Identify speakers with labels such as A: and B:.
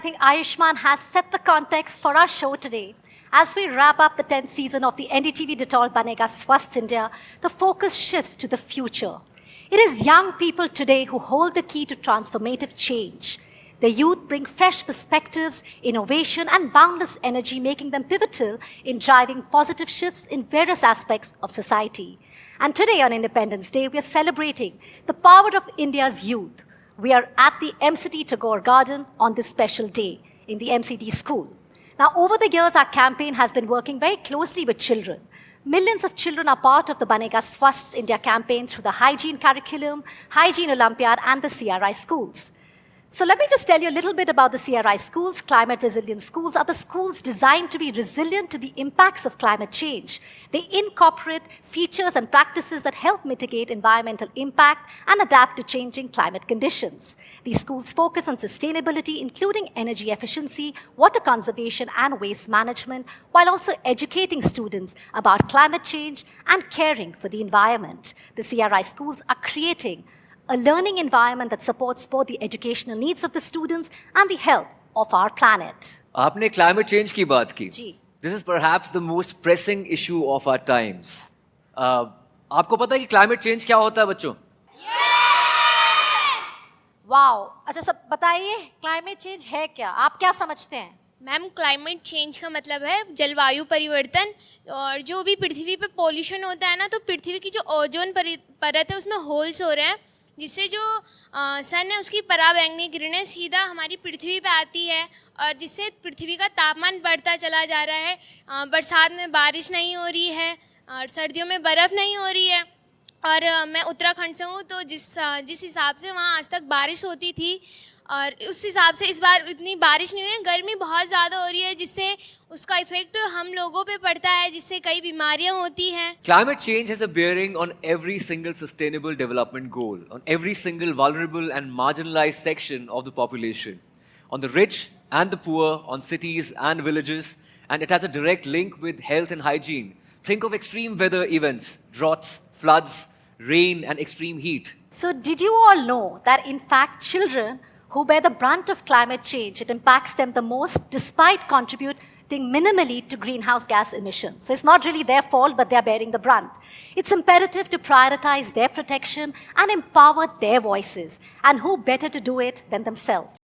A: I think Ayushman has set the context for our show today. As we wrap up the 10th season of the NDTV Detol Banega Swasth India, the focus shifts to the future. It is young people today who hold the key to transformative change. The youth bring fresh perspectives, innovation, and boundless energy, making them pivotal in driving positive shifts in various aspects of society. And today on Independence Day, we are celebrating the power of India's youth. We are at the MCD Tagore Garden on this special day in the MCD school. Now, over the years, our campaign has been working very closely with children. Millions of children are part of the Banega Swasth India campaign through the Hygiene Curriculum, Hygiene Olympiad, and the CRI schools. So let me just tell you a little bit about the CRI schools. Climate resilient schools are the schools designed to be resilient to the impacts of climate change. They incorporate features and practices that help mitigate environmental impact and adapt to changing climate conditions. These schools focus on sustainability, including energy efficiency, water conservation, and waste management, while also educating students about climate change and caring for the environment. The CRI schools are creating a learning environment that supports both the educational needs of the students and the health of our planet.
B: आपने climate change की बात की.
A: जी.
B: This is perhaps the most pressing issue of our times. आपको पता है कि climate change क्या होता है बच्चों?
A: वाओ, अच्छा सब बताइए क्लाइमेट चेंज है क्या? आप क्या समझते हैं?
C: मैम, क्लाइमेट चेंज का मतलब है जलवायु परिवर्तन। और जो भी पृथ्वी पे पॉल्यूशन होता है ना, तो पृथ्वी की जो ओजोन परत है उसमें होल्स हो रहे हैं, जिससे जो सन है उसकी पराबैंगनी किरणें सीधा हमारी पृथ्वी पे आती है और जिससे पृथ्वी का तापमान बढ़ता चला जा रहा है। बरसात में बारिश नहीं हो रही है और सर्दियों में बर्फ़ नहीं हो रही है। और मैं उत्तराखंड से हूँ, तो जिस हिसाब से वहाँ आज तक बारिश होती थी और उस हिसाब से इस बार इतनी बारिश नहीं हुई है। गर्मी बहुत ज़्यादा हो रही है, जिससे उसका इफेक्ट हम लोगों पे पड़ता है, जिससे कई बीमारियां होती हैं।
B: Climate change has a bearing on every single sustainable development goal, on every single vulnerable and marginalized section of the population, on the rich and the poor, on cities and villages, and it has a direct link with health and hygiene. Think of extreme weather events, droughts, floods, rain, and extreme heat.
A: So did you all know that in fact children who bear the brunt of climate change, it impacts them the most despite contributing minimally to greenhouse gas emissions. So it's not really their fault, but they're bearing the brunt. It's imperative to prioritize their protection and empower their voices. And who better to do it than themselves?